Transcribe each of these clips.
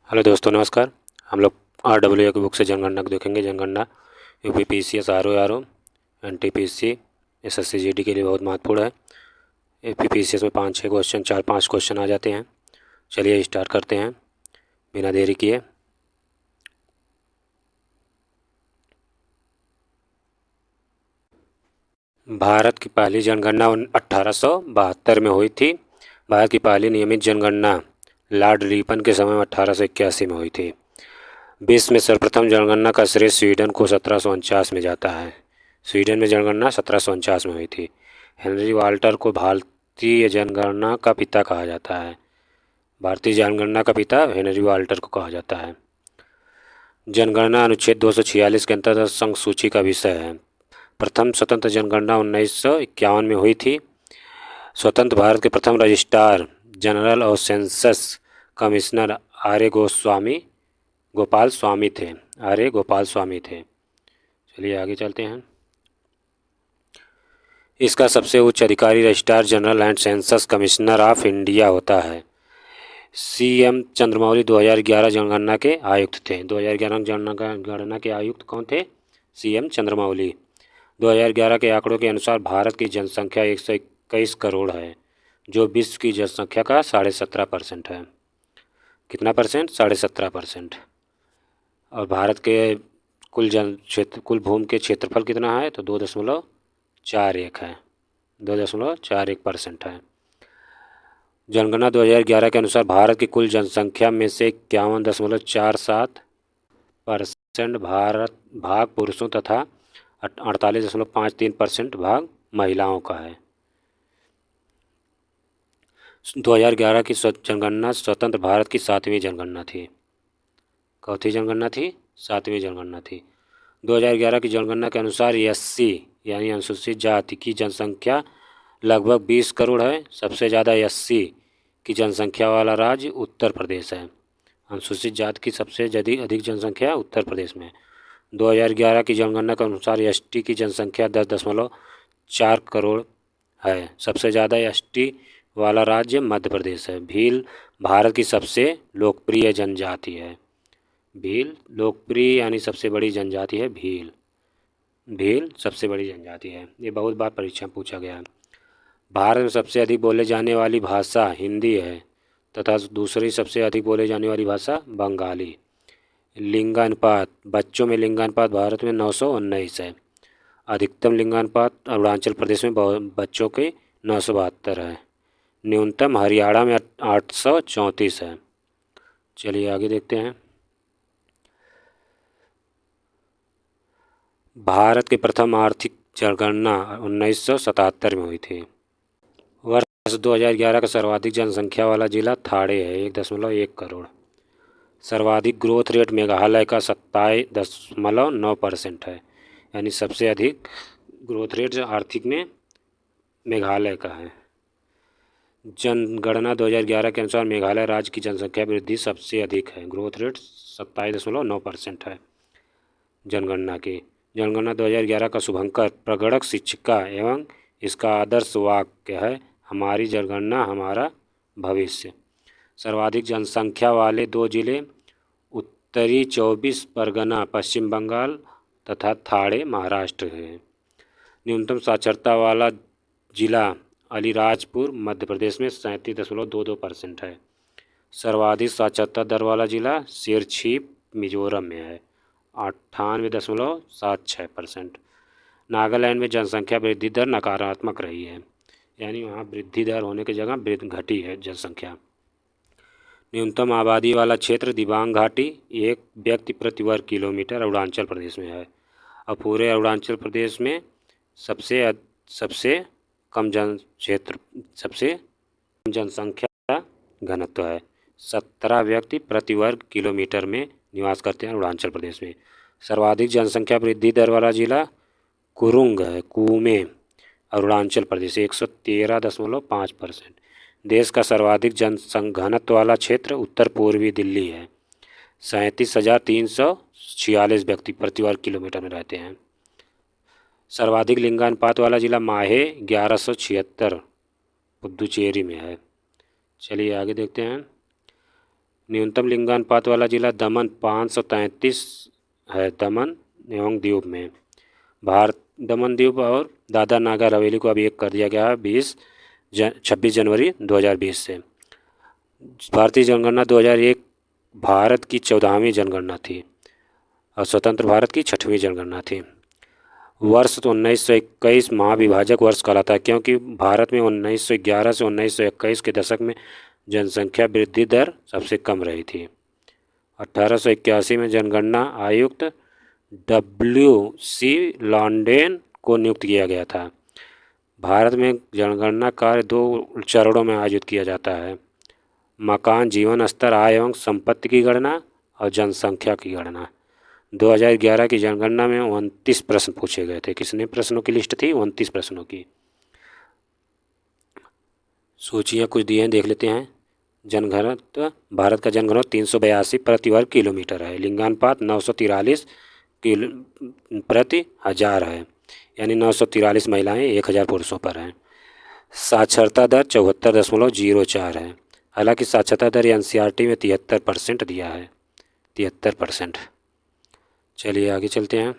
Hello दोस्तों, नमस्कार। हम लोग RWA की बुक से जनगणना को देखेंगे। जनगणना UP PCS RO NTPC SSC GD के लिए बहुत महत्वपूर्ण है। यूपी PCS में 5-6 क्वेश्चन, 4-5 क्वेश्चन आ जाते हैं। चलिए स्टार्ट करते हैं बिना देरी किए। भारत की पहली जनगणना 1872 में हुई थी। भारत की पहली नियमित जनगणना लॉर्ड रिपन के समय में 1881 में हुई थी। विश्व में सर्वप्रथम जनगणना का श्रेय स्वीडन को 1749 में जाता है। स्वीडन में जनगणना 1749 में हुई थी। हेनरी वाल्टर को भारतीय जनगणना का पिता कहा जाता है। भारतीय जनगणना का पिता हेनरी वाल्टर को कहा जाता है। जनगणना अनुच्छेद 246 के अंतर्गत संघ सूची का विषय है। प्रथम स्वतंत्र जनगणना 1951 में हुई थी। स्वतंत्र भारत के प्रथम रजिस्ट्रार जनरल और सेंसस कमिश्नर गोपाल स्वामी थे। गोपाल स्वामी थे। चलिए आगे चलते हैं। इसका सबसे उच्च अधिकारी registrar general and census commissioner of India होता है। CM चंद्रमौली 2011 जनगणना के आयुक्त थे। 2011 जनगणना के आयुक्त कौन थे? CM चंद्रमौली। 2011 के आंकड़ों के अनुसार भारत की जनसंख्या 121 करोड़ है, जो विश्व की जनसंख्या का 17.5% है। कितना परसेंट? 17.5%। और भारत के कुल भूमि के क्षेत्रफल कितना है? तो 2.41 है। 2.41% है। जनगणना 2011 के अनुसार भारत की कुल जनसंख्या में से 51.47% भाग पुरुषों तथा 48.53% भाग महिलाओं का है। 2011 की जनगणना स्वतंत्र भारत की 7वीं जनगणना थी। चौथी जनगणना थी, 7वीं जनगणना थी। 2011 की जनगणना के अनुसार SC यानी अनुसूचित जाति की जनसंख्या लगभग 20 करोड़ है। सबसे ज़्यादा SC की जनसंख्या वाला राज्य उत्तर प्रदेश है। अनुसूचित जाति की सबसे अधिक जनसंख्या उत्तर प्रदेश में। 2011 की जनगणना के अनुसार ST की जनसंख्या 10.4 करोड़ है। सबसे ज़्यादा ST वाला राज्य मध्य प्रदेश है। भील भारत की सबसे लोकप्रिय जनजाति है। भील लोकप्रिय यानी सबसे बड़ी जनजाति है। भील सबसे बड़ी जनजाति है। ये बहुत बार परीक्षा में पूछा गया है। भारत में सबसे अधिक बोले जाने वाली भाषा हिंदी है तथा दूसरी सबसे अधिक बोले जाने वाली भाषा बंगाली। लिंगानुपात, बच्चों में लिंगानुपात भारत में 919 है। अधिकतम लिंगानुपात अरुणाचल प्रदेश में बच्चों के 972 है। न्यूनतम हरियाणा में 834 है। चलिए आगे देखते हैं। भारत की प्रथम आर्थिक जनगणना 1977 में हुई थी। वर्ष 2011 का सर्वाधिक जनसंख्या वाला जिला थाड़े है, 1.1 करोड़। सर्वाधिक ग्रोथ रेट मेघालय का 27.9% है, यानी सबसे अधिक ग्रोथ रेट आर्थिक में मेघालय का है। जनगणना 2011 के अनुसार मेघालय राज्य की जनसंख्या वृद्धि सबसे अधिक है, ग्रोथ रेट 27.9% है। जनगणना 2011 का शुभंकर प्रगणक शिक्षिका एवं इसका आदर्श वाक्य है, हमारी जनगणना हमारा भविष्य। सर्वाधिक जनसंख्या वाले 2 जिले उत्तरी 24 परगना पश्चिम बंगाल तथा थाड़े महाराष्ट्र है। न्यूनतम साक्षरता वाला जिला अलीराजपुर मध्य प्रदेश में 37.22% है। सर्वाधिक साक्षरता दर वाला जिला सिरछीप मिजोरम में है, 98.76%। नागालैंड में जनसंख्या वृद्धि दर नकारात्मक रही है, यानी वहाँ वृद्धि दर होने की जगह घटी है जनसंख्या। न्यूनतम आबादी वाला क्षेत्र दिबांग घाटी 1 व्यक्ति प्रति वर्ग किलोमीटर अरुणाचल प्रदेश में है। और पूरे अरुणाचल प्रदेश में सबसे कम जनसंख्या घनत्व है। 17 व्यक्ति प्रति वर्ग किलोमीटर में निवास करते हैं अरुणाचल प्रदेश में। सर्वाधिक जनसंख्या वृद्धि दर वाला जिला कुरुंग है, कूमे अरुणाचल प्रदेश 113.5%। देश का सर्वाधिक जनघनत्व वाला क्षेत्र उत्तर पूर्वी दिल्ली है, 37,346 व्यक्ति प्रति वर्ग किलोमीटर में रहते हैं। सर्वाधिक लिंगानुपात वाला जिला माहे 1176 पुदुचेरी में है। चलिए आगे देखते हैं। न्यूनतम लिंगानुपात वाला जिला दमन 533 है, दमन एवं दीव में। भारत दमन दीव और दादरा नागर हवेली को अभी एक कर दिया गया है 26 जनवरी 2020 से। भारतीय जनगणना 2001 भारत की 14वीं जनगणना थी और स्वतंत्र भारत की 6वीं जनगणना थी। वर्ष 1921 महाविभाजक वर्ष कहलाता है क्योंकि भारत में 1911 से 1921 के दशक में जनसंख्या वृद्धि दर सबसे कम रही थी। 1881 में जनगणना आयुक्त WC लॉन्डेन को नियुक्त किया गया था। भारत में जनगणना कार्य 2 चरणों में आयोजित किया जाता है: मकान, जीवन स्तर, आय एवं संपत्ति की गणना और जनसंख्या की गणना। 2011 की जनगणना में 29 प्रश्न पूछे गए थे। कितने प्रश्नों की लिस्ट थी? 29 प्रश्नों की। सूचियाँ कुछ दी हैं, देख लेते हैं। जनघनत्व, भारत का जनघनत्व 382 प्रति वर्ग किलोमीटर है। लिंगानुपात 943 प्रति हजार है, यानी 943 महिलाएं 1000 पुरुषों पर हैं। साक्षरता दर 74.04 है। हालांकि साक्षरता दर NCERT में 73% दिया है, 73%। चलिए आगे चलते हैं।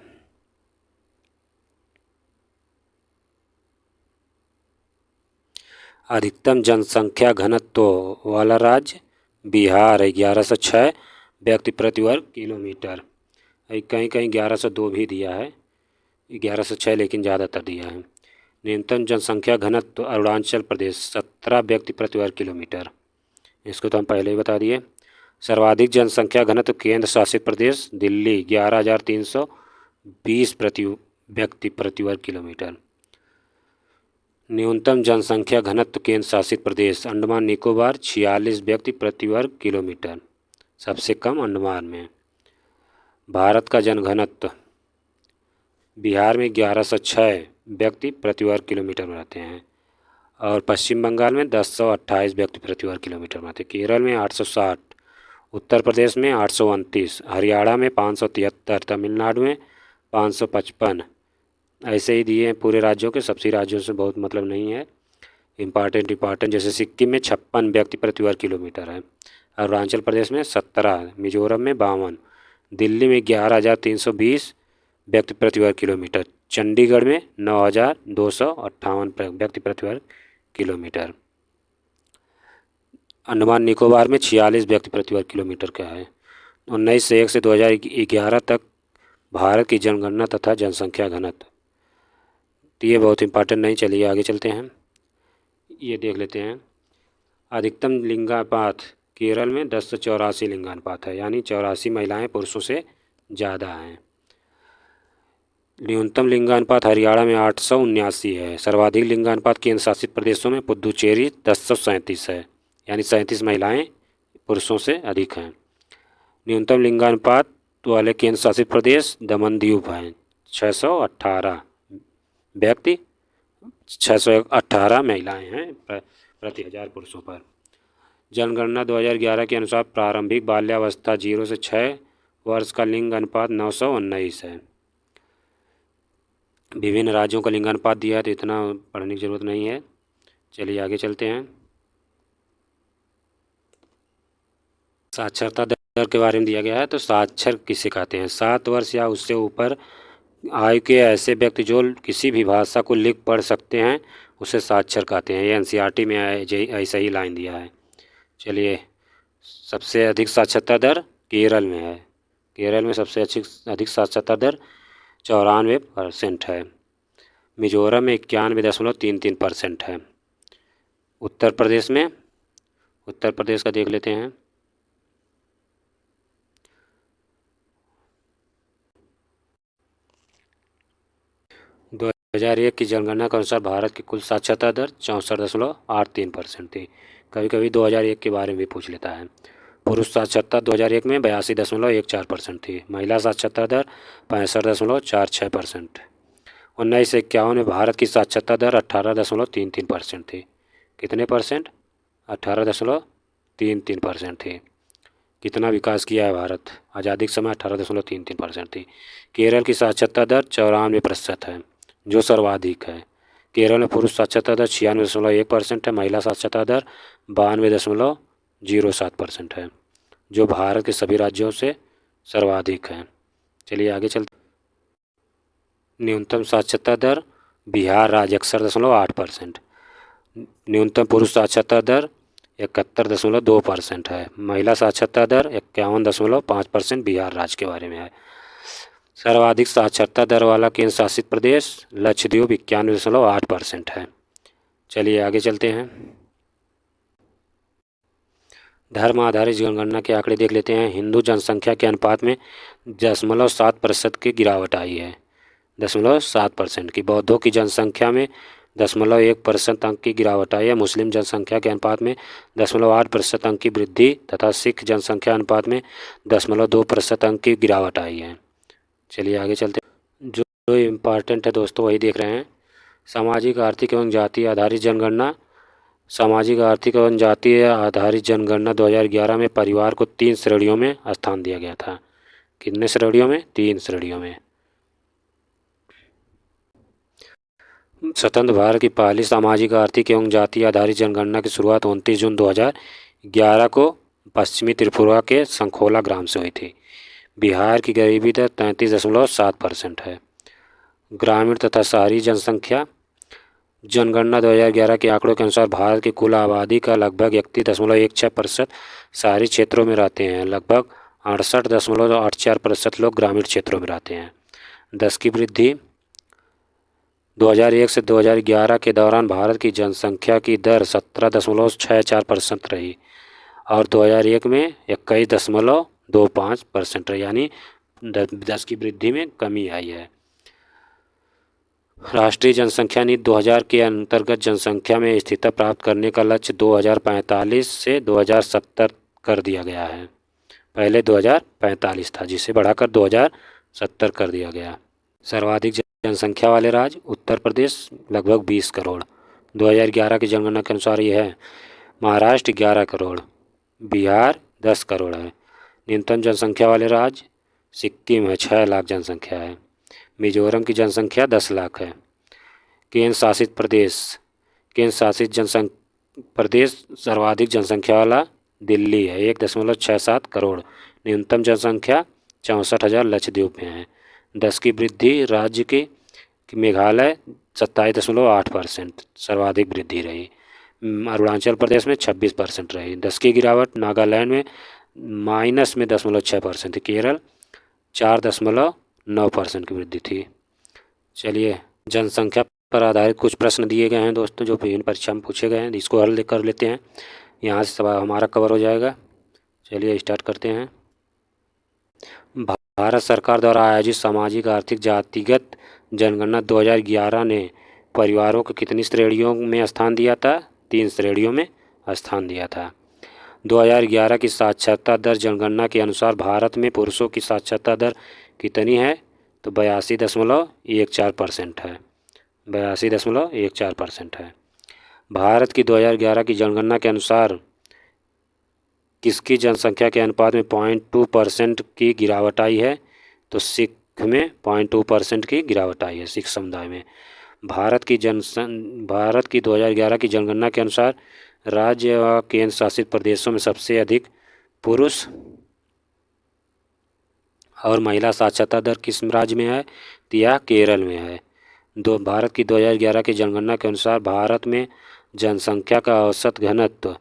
अधिकतम जनसंख्या घनत्व वाला राज्य बिहार है, 1106 व्यक्ति प्रति वर्ग किलोमीटर। कहीं कहीं 1102 भी दिया है, 1106 लेकिन ज़्यादातर दिया है। न्यूनतम जनसंख्या घनत्व अरुणाचल प्रदेश 17 व्यक्ति प्रति वर्ग किलोमीटर, इसको तो हम पहले ही बता दिए। सर्वाधिक जनसंख्या घनत्व केंद्र शासित प्रदेश दिल्ली 11,320 प्रति व्यक्ति प्रति वर्ग किलोमीटर। न्यूनतम जनसंख्या घनत्व केंद्र शासित प्रदेश अंडमान निकोबार 46 व्यक्ति प्रति वर्ग किलोमीटर, सबसे कम अंडमान में। भारत का जनघनत्व बिहार में 1106 व्यक्ति प्रति वर्ग किलोमीटर में रहते हैं और पश्चिम बंगाल में 1028 व्यक्ति प्रति वर्ग किलोमीटर में रहते हैं। केरल में 860, उत्तर प्रदेश में 829, हरियाणा में 573, तमिलनाडु में 555। ऐसे ही दिए हैं पूरे राज्यों के, सभी राज्यों से बहुत मतलब नहीं है। इम्पॉर्टेंट जैसे सिक्किम में 56 व्यक्ति प्रति वर्ग किलोमीटर है, अरुणाचल प्रदेश में 17, मिजोरम में 52, दिल्ली में 11,320 व्यक्ति प्रति वर्ग किलोमीटर, चंडीगढ़ में 9,258 व्यक्ति प्रति वर्ग किलोमीटर। अंडमान निकोबार में 46 व्यक्ति प्रति वर्ग किलोमीटर का है। 1901 से 2011 तक भारत की जनगणना तथा जनसंख्या घनत्व, तो ये बहुत इंपॉर्टेंट नहीं। चलिए आगे चलते हैं, ये देख लेते हैं। अधिकतम लिंगानुपात केरल में 1084 लिंगानुपात है, यानी 84 महिलाएं पुरुषों से ज़्यादा हैं। न्यूनतम लिंगानुपात हरियाणा में 879 है। सर्वाधिक लिंगानुपात केंद्र शासित प्रदेशों में पुदुचेरी 1037 है, यानी 37 महिलाएं पुरुषों से अधिक हैं। न्यूनतम लिंगानुपात वाले केंद्र शासित प्रदेश दमन दीव हैं, 618 व्यक्ति 618 महिलाएं हैं प्रति 1000 पुरुषों पर। जनगणना 2011 के अनुसार प्रारंभिक बाल्यावस्था 0 से 6 वर्ष का लिंग अनुपात 919 है। विभिन्न राज्यों का लिंगानुपात दिया है, तो इतना पढ़ने की ज़रूरत नहीं है। चलिए आगे चलते हैं। साक्षरता दर के बारे में दिया गया है, तो साक्षर किसे कहते हैं? 7 वर्ष या उससे ऊपर आयु के ऐसे व्यक्ति जो किसी भी भाषा को लिख पढ़ सकते हैं उसे साक्षर कहते हैं। ये NCERT में ऐसा ही लाइन दिया है। चलिए, सबसे अधिक साक्षरता दर केरल में है। केरल में सबसे अधिक साक्षरता दर 94% है। मिजोरम में 91.33% है। उत्तर प्रदेश का देख लेते हैं। दो 2001 की जनगणना के अनुसार भारत की कुल साक्षरता दर 64.83% थी। कभी कभी 2001 के बारे में भी पूछ लेता है। पुरुष साक्षरता 2001 में 82.14% थी। महिला साक्षरता दर 65.46%। 1951 में भारत की साक्षरता दर 18.33% थी। कितने परसेंट? 18.33% थी। कितना विकास किया है भारत? आज़ादी के समय 18.33% थी। केरल की साक्षरता दर 94% है, जो सर्वाधिक है। केरल में पुरुष साक्षरता दर 96.1% है, महिला साक्षरता दर 92.07% है। जो भारत के सभी राज्यों से सर्वाधिक है। चलिए आगे चलते। न्यूनतम साक्षरता दर बिहार राज्य 61.8%। न्यूनतम पुरुष साक्षरता दर 71.2% है। महिला साक्षरता दर 51.5% बिहार राज्य के बारे में है। सर्वाधिक साक्षरता दर वाला केंद्र शासित प्रदेश लक्षद्वीप 91.8% है। चलिए आगे चलते हैं। धर्म आधारित जनगणना के आंकड़े देख लेते हैं। हिंदू जनसंख्या के अनुपात में 0.7% की गिरावट आई है। 0.7% की। बौद्धों की जनसंख्या में 0.1% अंक की गिरावट आई है। मुस्लिम जनसंख्या के अनुपात में 0.8% अंक की वृद्धि तथा सिख जनसंख्या अनुपात में 0.2% अंक की गिरावट आई है। चलिए आगे चलते हैं। जो इम्पॉर्टेंट है दोस्तों वही देख रहे हैं। सामाजिक आर्थिक एवं जाति आधारित जनगणना। सामाजिक आर्थिक एवं जातीय आधारित जनगणना 2011 में परिवार को 3 श्रेणियों में स्थान दिया गया था। कितने श्रेणियों में? 3 श्रेणियों में। स्वतंत्र भारत की पहली सामाजिक आर्थिक एवं जातीय आधारित जनगणना की शुरुआत 29 जून 2011 को पश्चिमी त्रिपुरा के संखोला ग्राम से हुई थी। बिहार की गरीबी दर 33.7% है। ग्रामीण तथा शहरी जनसंख्या। जनगणना 2011 के आंकड़ों के अनुसार भारत की कुल आबादी का लगभग 31.16% शहरी क्षेत्रों में रहते हैं। लगभग 68.84% लोग ग्रामीण क्षेत्रों में रहते हैं। 10 की वृद्धि। 2001 से 2011 के दौरान भारत की जनसंख्या की दर 17.64% रही और 2001 में 21.25% रही, यानी 10 की वृद्धि में कमी आई है। राष्ट्रीय जनसंख्या नीति 2000 के अंतर्गत जनसंख्या में स्थिरता प्राप्त करने का लक्ष्य 2045 से 2070 कर दिया गया है। पहले 2045 था, जिसे बढ़ाकर 2070 कर दिया गया। सर्वाधिक जनसंख्या वाले राज्य उत्तर प्रदेश लगभग 20 करोड़। 2011 की जनगणना के अनुसार ये है। महाराष्ट्र 11 करोड़, बिहार 10 करोड़ है। न्यूनतम जनसंख्या वाले राज्य सिक्किम है, 6 लाख जनसंख्या है। मिजोरम की जनसंख्या 10 लाख है। केंद्र शासित प्रदेश सर्वाधिक जनसंख्या वाला दिल्ली है, 1.67 करोड़। न्यूनतम जनसंख्या 64,000 लक्षद्वीप में है। 10 की वृद्धि राज्य की मेघालय 27.8% सर्वाधिक वृद्धि रही। अरुणाचल प्रदेश में 26% रही। 10 की गिरावट नागालैंड में -6% थी। केरल 4.9% की वृद्धि थी। चलिए जनसंख्या पर आधारित कुछ प्रश्न दिए गए हैं दोस्तों, जो विभिन्न परीक्षा में पूछे गए हैं। इसको हल कर लेते हैं, यहाँ से सवाल हमारा कवर हो जाएगा। चलिए स्टार्ट करते हैं। भारत सरकार द्वारा आयोजित सामाजिक आर्थिक जातिगत जनगणना 2011 ने परिवारों को कितनी श्रेणियों में स्थान दिया था? 3 श्रेणियों में स्थान दिया था। 2011 की साक्षरता दर जनगणना के अनुसार भारत में पुरुषों की साक्षरता दर कितनी है? तो 82.14% है। 82.14% है। भारत की 2011 की जनगणना के अनुसार किसकी जनसंख्या के अनुपात में 0.2% की गिरावट आई है? तो सिख में 0.2% की गिरावट आई है, सिख समुदाय में। भारत की 2011 की जनगणना के अनुसार राज्य व केंद्र शासित प्रदेशों में सबसे अधिक पुरुष और महिला साक्षरता दर किस राज्य में है? तो यह केरल में है। भारत की 2011 की जनगणना के अनुसार भारत में जनसंख्या का औसत घनत्व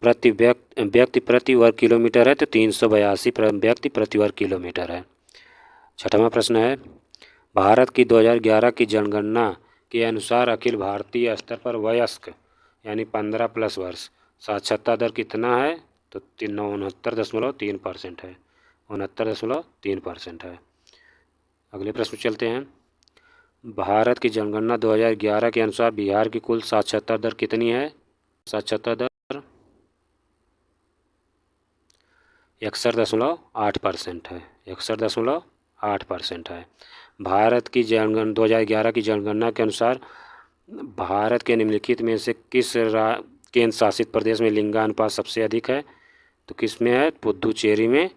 व्यक्ति प्रति वर्ग किलोमीटर है, तो 382 व्यक्ति प्रति वर्ग किलोमीटर है। 6वां प्रश्न है, भारत की 2011 की जनगणना के अनुसार अखिल भारतीय स्तर पर वयस्क यानी 15+ वर्ष साक्षरता दर कितना है? तो 69.3% है। 69.3% है। अगले प्रश्न चलते हैं। भारत की जनगणना 2011 के अनुसार बिहार की कुल साक्षरता दर कितनी है? साक्षरता दर 61.8% है। 61.8% है। भारत की 2011 की जनगणना के अनुसार भारत के निम्नलिखित में से किस केंद्र शासित प्रदेश में लिंगानुपात सबसे अधिक है? तो किस में है? पुदुचेरी में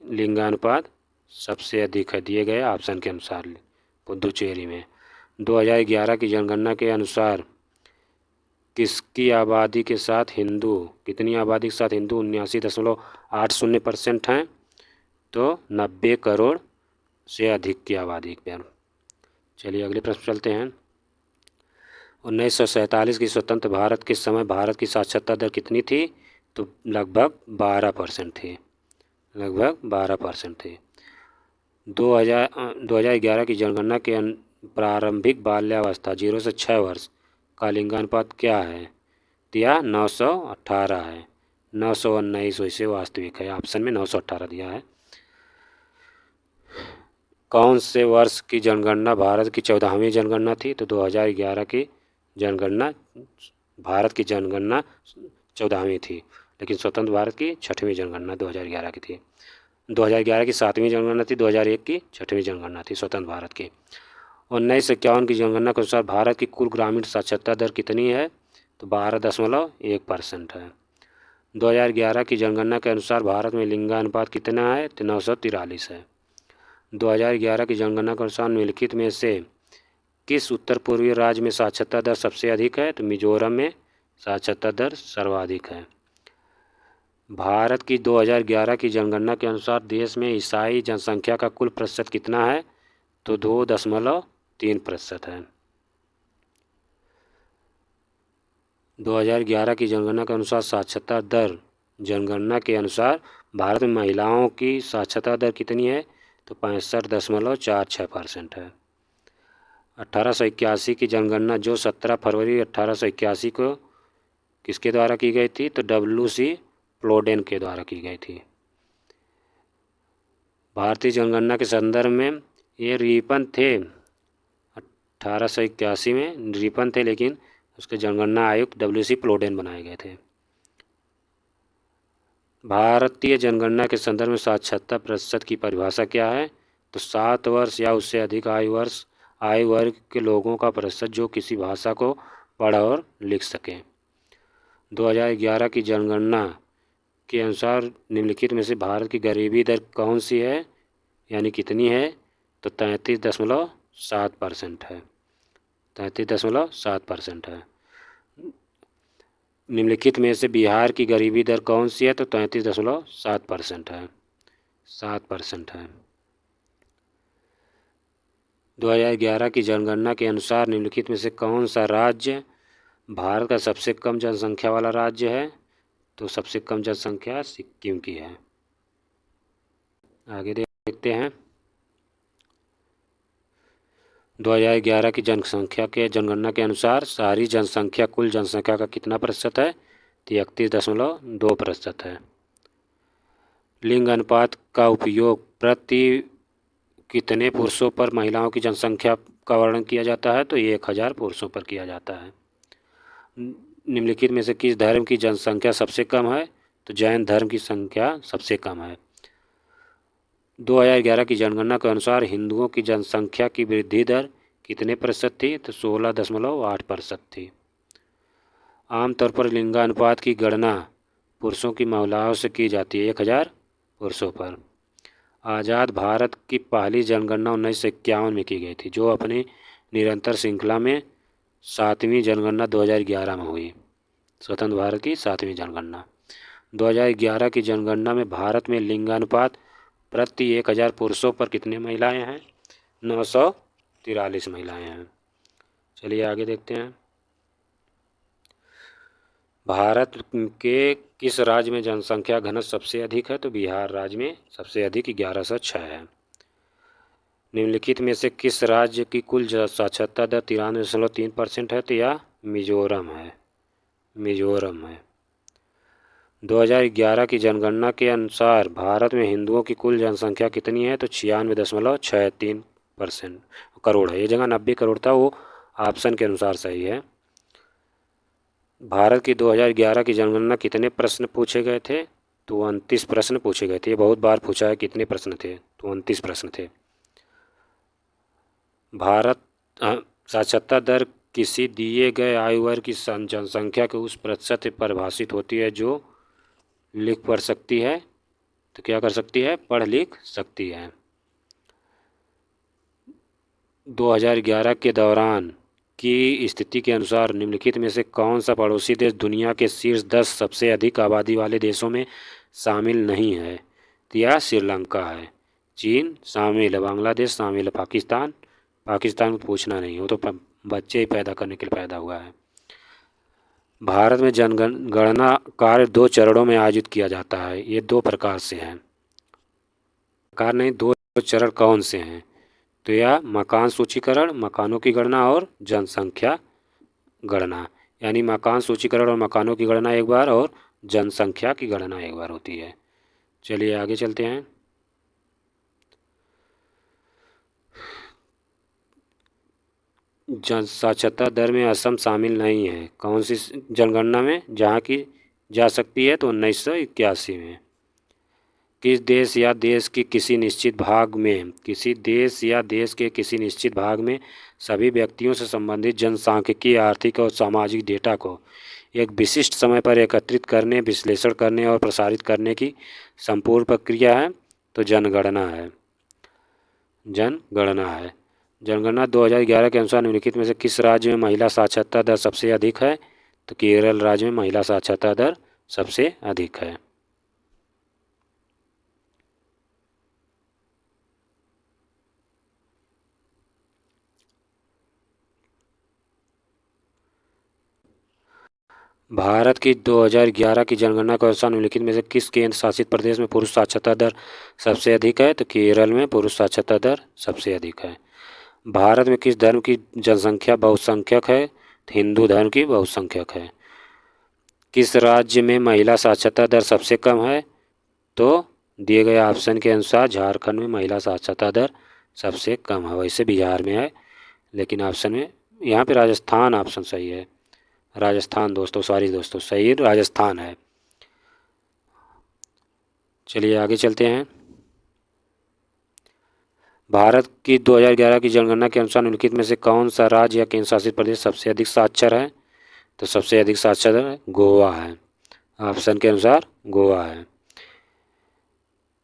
लिंगानुपात सबसे अधिक है, दिए गए ऑप्शन के अनुसार पुदुचेरी में। 2011 की जनगणना के अनुसार किसकी आबादी के साथ हिंदू, कितनी आबादी के साथ हिंदू 79.80% हैं, तो 90 करोड़ से अधिक की आबादी पर। चलिए अगले प्रश्न चलते हैं। 1947 की स्वतंत्र भारत के समय भारत की साक्षरता दर कितनी थी? तो लगभग 12% थी, लगभग 12% थी। 2011 की जनगणना के प्रारंभिक बाल्यावस्था 0 से 6 वर्ष का लिंगानुपात क्या है? दिया 918 है, 919 वैसे वास्तविक है, ऑप्शन में 918 दिया है। कौन से वर्ष की जनगणना भारत की 14वीं जनगणना थी? तो 2011 की जनगणना, भारत की जनगणना 14वीं थी, लेकिन स्वतंत्र भारत की 6वीं जनगणना 2011 की थी। 2011 की 7वीं जनगणना थी, 2001 की 6वीं जनगणना थी स्वतंत्र भारत की। 1951 की जनगणना के अनुसार भारत की कुल ग्रामीण साक्षरता दर कितनी है? तो 12.1% है। 2011 की जनगणना के अनुसार भारत में लिंगानुपात कितना है? तो 943 है। 2011 की जनगणना के अनुसार निम्नलिखित में से किस उत्तर पूर्वी राज्य में साक्षरता दर सबसे अधिक है? तो मिजोरम में साक्षरता दर सर्वाधिक है। भारत की 2011 की जनगणना के अनुसार देश में ईसाई जनसंख्या का कुल प्रतिशत कितना है? तो 2.3% है। 2011 की जनगणना के अनुसार साक्षरता दर, जनगणना के अनुसार भारत में महिलाओं की साक्षरता दर कितनी है? तो 65.46% है। 1881 की जनगणना जो 17 फरवरी 1881 को किसके द्वारा की गई थी? तो WC प्लोडेन के द्वारा की गई थी। भारतीय जनगणना के संदर्भ में ये रिपन थे, 1881 में रिपन थे, लेकिन उसके जनगणना आयुक्त WC प्लोडेन बनाए गए थे। भारतीय जनगणना के संदर्भ में साक्षरता प्रतिशत की परिभाषा क्या है? तो 7 वर्ष या उससे अधिक आयु वर्ग के लोगों का प्रतिशत जो किसी भाषा को पढ़ और लिख सकें। 2011 की जनगणना के अनुसार निम्नलिखित में से भारत की गरीबी दर कौन सी है, यानी कितनी है? तो 33.7% है, 33.7% है। निम्नलिखित में से बिहार की गरीबी दर कौन सी है? तो 33.7% है, 7% है। 2011 की जनगणना के अनुसार निम्नलिखित में से कौन सा राज्य भारत का सबसे कम जनसंख्या वाला राज्य है? तो सबसे कम जनसंख्या सिक्किम की है। आगे देखते हैं। 2011 की जनगणना के अनुसार शहरी जनसंख्या कुल जनसंख्या का कितना प्रतिशत है? तो 31.2% है। लिंग अनुपात का उपयोग प्रति कितने पुरुषों पर महिलाओं की जनसंख्या का वर्णन किया जाता है? तो 1000 पुरुषों पर किया जाता है। निम्नलिखित में से किस धर्म की जनसंख्या सबसे कम है? तो जैन धर्म की संख्या सबसे कम है। 2011 की जनगणना के अनुसार हिंदुओं की जनसंख्या की वृद्धि दर कितने प्रतिशत थी? तो 16.8% थी। आमतौर पर लिंगानुपात की गणना पुरुषों की महिलाओं से की जाती है 1000 पुरुषों पर। आज़ाद भारत की पहली जनगणना 1951 में की गई थी, जो अपनी निरंतर श्रृंखला में 7वीं जनगणना 2011 में हुई। स्वतंत्र भारत की 7वीं जनगणना। 2011 की जनगणना में भारत में लिंगानुपात प्रति 1000 पुरुषों पर कितने महिलाएं हैं? 943 महिलाएं हैं। चलिए आगे देखते हैं। भारत के किस राज्य में जनसंख्या घनत्व सबसे अधिक है? तो बिहार राज्य में सबसे अधिक 1106 है। निम्नलिखित में से किस राज्य की कुल साक्षरता दर 93.3% है? तो यह मिजोरम है, मिजोरम है। 2011 की जनगणना के अनुसार भारत में हिंदुओं की कुल जनसंख्या कितनी है? तो 96.63% करोड़ है। ये जगह 90 करोड़ था, वो ऑप्शन के अनुसार सही है। भारत की 2011 की जनगणना कितने प्रश्न पूछे गए थे? तो 29 प्रश्न पूछे गए थे। ये बहुत बार पूछा है कितने प्रश्न थे, तो 29 प्रश्न थे। भारत साक्षरता दर किसी दिए गए आयु वर्ग की जनसंख्या के उस प्रतिशत से परिभाषित होती है जो लिख पढ़ सकती है। तो क्या कर सकती है? पढ़ लिख सकती है। 2011 के दौरान की स्थिति के अनुसार निम्नलिखित में से कौन सा पड़ोसी देश दुनिया के शीर्ष 10 सबसे अधिक आबादी वाले देशों में शामिल नहीं है? तो यह श्रीलंका है। चीन शामिल है, बांग्लादेश शामिल है, पाकिस्तान पाकिस्तान को पूछना नहीं, वो तो बच्चे ही पैदा करने के लिए पैदा हुआ है। भारत में जनगणना कार्य 2 चरणों में आयोजित किया जाता है। ये 2 प्रकार से हैं। प्रकार नहीं, 2 चरण कौन से हैं? तो यह मकान सूचीकरण, मकानों की गणना और जनसंख्या गणना, यानी मकान सूचीकरण और मकानों की गणना एक बार और जनसंख्या की गणना एक बार होती है। चलिए आगे चलते हैं। जन साक्षरता दर में असम शामिल नहीं है। कौन सी जनगणना में जहाँ की जा सकती है? तो 1981 में। किस देश या देश के किसी निश्चित भाग में सभी व्यक्तियों से संबंधित जनसांख्यिकीय, आर्थिक और सामाजिक डेटा को एक विशिष्ट समय पर एकत्रित करने, विश्लेषण करने और प्रसारित करने की संपूर्ण प्रक्रिया है? तो जनगणना है। जनगणना 2011 के अनुसार निम्नलिखित में से किस राज्य में महिला साक्षरता दर सबसे अधिक है? तो केरल राज्य में महिला साक्षरता दर सबसे अधिक है। भारत की 2011 की जनगणना के अनुसार निम्नलिखित में से किस केंद्र शासित प्रदेश में पुरुष साक्षरता दर सबसे अधिक है? तो केरल में पुरुष साक्षरता दर सबसे अधिक है। भारत में किस धर्म की जनसंख्या बहुसंख्यक है? तो हिंदू धर्म की बहुसंख्यक है। किस राज्य में महिला साक्षरता दर सबसे कम है? तो दिए गए ऑप्शन के अनुसार झारखंड में महिला साक्षरता दर सबसे कम है। वैसे बिहार में है, लेकिन ऑप्शन में यहाँ पे राजस्थान ऑप्शन सही है। राजस्थान दोस्तों, सही राजस्थान है। चलिए आगे चलते हैं। भारत की 2011 की जनगणना के अनुसार निम्नलिखित में से कौन सा राज्य या केंद्र शासित प्रदेश सबसे अधिक साक्षर है? तो सबसे अधिक साक्षर गोवा है। ऑप्शन के अनुसार गोवा है।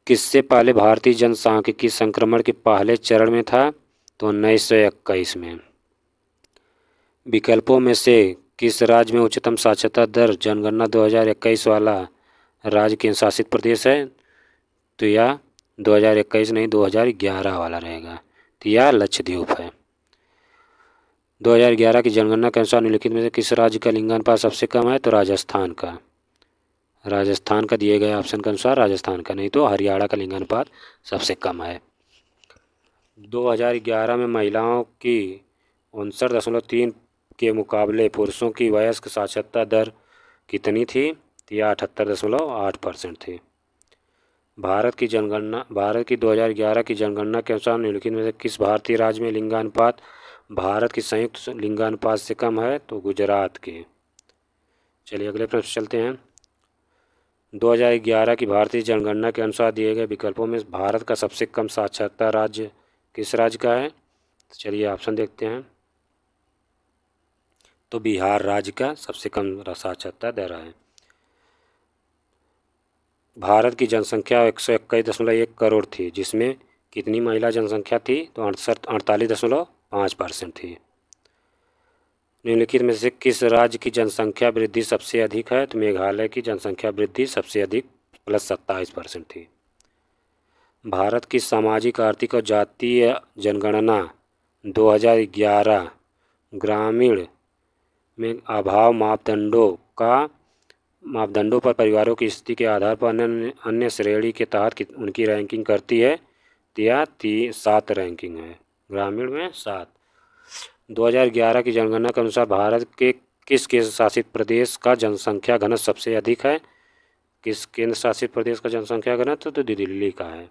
किससे पहले भारतीय जनसांख्यिकी संक्रमण के पहले चरण में था? तो 1921 में। विकल्पों में से किस राज्य में उच्चतम साक्षरता दर जनगणना 2021 वाला राज्य केंद्र शासित प्रदेश है? तो यह 2021 नहीं, 2011 वाला रहेगा। तो यह लक्षद्वीप है। 2011 की जनगणना के अनुसार निम्नलिखित में से किस राज्य का लिंगानुपात सबसे कम है? तो राजस्थान का दिए गए ऑप्शन के अनुसार राजस्थान का, नहीं तो हरियाणा का लिंगानुपात सबसे कम है। 2011 में महिलाओं की 59.3 के मुकाबले पुरुषों की वयस्क साक्षरता दर कितनी थी? यह 78.8% थी। भारत की 2011 की जनगणना के अनुसार निम्नलिखित में से किस भारतीय राज्य में लिंगानुपात भारत की संयुक्त लिंगानुपात से कम है? तो गुजरात के। चलिए अगले प्रश्न चलते हैं। 2011 की भारतीय जनगणना के अनुसार दिए गए विकल्पों में भारत का सबसे कम साक्षरता राज्य किस राज्य का है? तो चलिए ऑप्शन देखते हैं। तो बिहार राज्य का सबसे कम साक्षरता दर है। भारत की जनसंख्या 121.1 करोड़ थी, जिसमें कितनी महिला जनसंख्या थी? तो 48.5% थी। निम्नलिखित में से किस राज्य की जनसंख्या वृद्धि सबसे अधिक है? तो मेघालय की जनसंख्या वृद्धि सबसे अधिक +27% थी। भारत की सामाजिक, आर्थिक और जातीय जनगणना 2011 ग्रामीण में अभाव मापदंडों पर परिवारों की स्थिति के आधार पर अन्य श्रेणी के तहत उनकी रैंकिंग करती है। यह 7 रैंकिंग है, ग्रामीण में 7। 2011 की जनगणना के अनुसार भारत के किस केंद्र शासित प्रदेश का जनसंख्या घनत्व सबसे अधिक है? किस केंद्र शासित प्रदेश का जनसंख्या घनत्व? तो दिल्ली का है।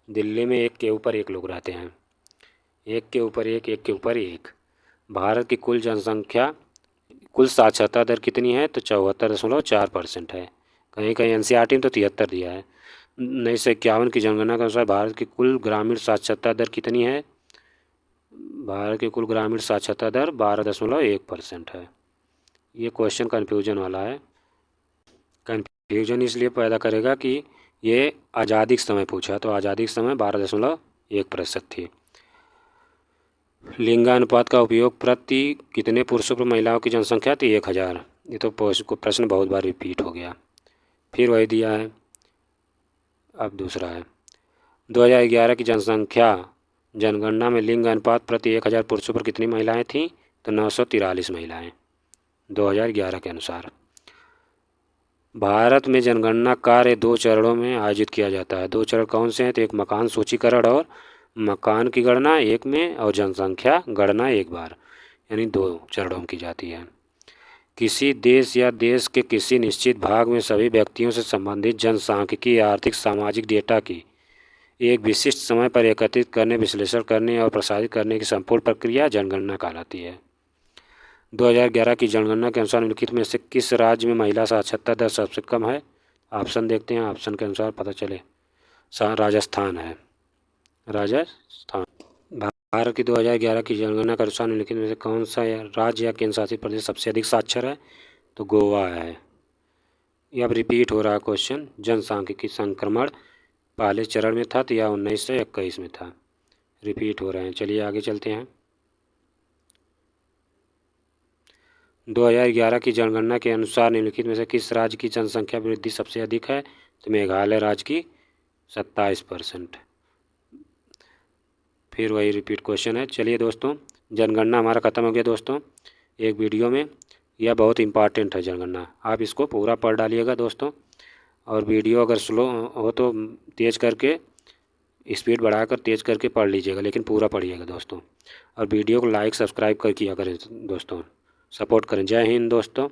दिल्ली में एक के ऊपर एक लोग रहते हैं, एक के ऊपर एक। भारत की कुल साक्षरता दर कितनी है? तो 74.4% है। कहीं कहीं एनसीईआरटी में तो 73 दिया है। 1951 की जनगणना के अनुसार भारत की कुल ग्रामीण साक्षरता दर कितनी है? भारत की कुल ग्रामीण साक्षरता दर 12.1% है। ये क्वेश्चन कन्फ्यूजन वाला है। कन्फ्यूजन इसलिए पैदा करेगा कि ये आज़ादी के समय पूछा, तो आज़ादी के समय 12.1% थी। लिंगानुपात का उपयोग प्रति कितने पुरुषों पर महिलाओं की जनसंख्या थी? 1000। ये तो प्रश्न बहुत बार रिपीट हो गया। फिर वही दिया है। अब दूसरा है 2011 की जनगणना में लिंग अनुपात प्रति 1000 पुरुषों पर कितनी महिलाएं थीं? तो 943 महिलाएं 2011 के अनुसार। भारत में जनगणना कार्य 2 चरणों में आयोजित किया जाता है। 2 चरण कौन से हैं? तो एक मकान सूचीकरण और मकान की गणना एक में, और जनसंख्या गणना एक बार, यानी 2 चरणों में की जाती है। किसी देश या देश के किसी निश्चित भाग में सभी व्यक्तियों से संबंधित जनसांख्यिकी आर्थिक सामाजिक डेटा की एक विशिष्ट समय पर एकत्रित करने, विश्लेषण करने और प्रसारित करने की संपूर्ण प्रक्रिया जनगणना कहलाती है। 2011 की जनगणना के अनुसार निम्नलिखित में से किस राज्य में महिला साक्षरता दर सबसे कम है? ऑप्शन देखते हैं, ऑप्शन के अनुसार पता चले। राजस्थान है, राजस्थान। भारत की 2011 की जनगणना के अनुसार निम्नलिखित में से कौन सा राज्य या केंद्र शासित प्रदेश सबसे अधिक साक्षर है? तो गोवा है। ये अब रिपीट हो रहा है क्वेश्चन। जनसांख्यिकी संक्रमण पहले चरण में था तो या 1921 में था? रिपीट हो रहे हैं। चलिए आगे चलते हैं। 2011 की जनगणना के अनुसार निम्नलिखित में से किस राज्य की जनसंख्या वृद्धि सबसे अधिक है? तो मेघालय राज्य की 27%। फिर वही रिपीट क्वेश्चन है। चलिए दोस्तों, जनगणना हमारा ख़त्म हो गया दोस्तों एक वीडियो में। यह बहुत इंपॉर्टेंट है जनगणना, आप इसको पूरा पढ़ डालिएगा दोस्तों। और वीडियो अगर स्लो हो तो तेज़ करके, स्पीड बढ़ाकर तेज़ करके पढ़ लीजिएगा, लेकिन पूरा पढ़िएगा दोस्तों। और वीडियो को लाइक सब्सक्राइब कर किया करें दोस्तों, सपोर्ट करें। जय हिंद दोस्तों।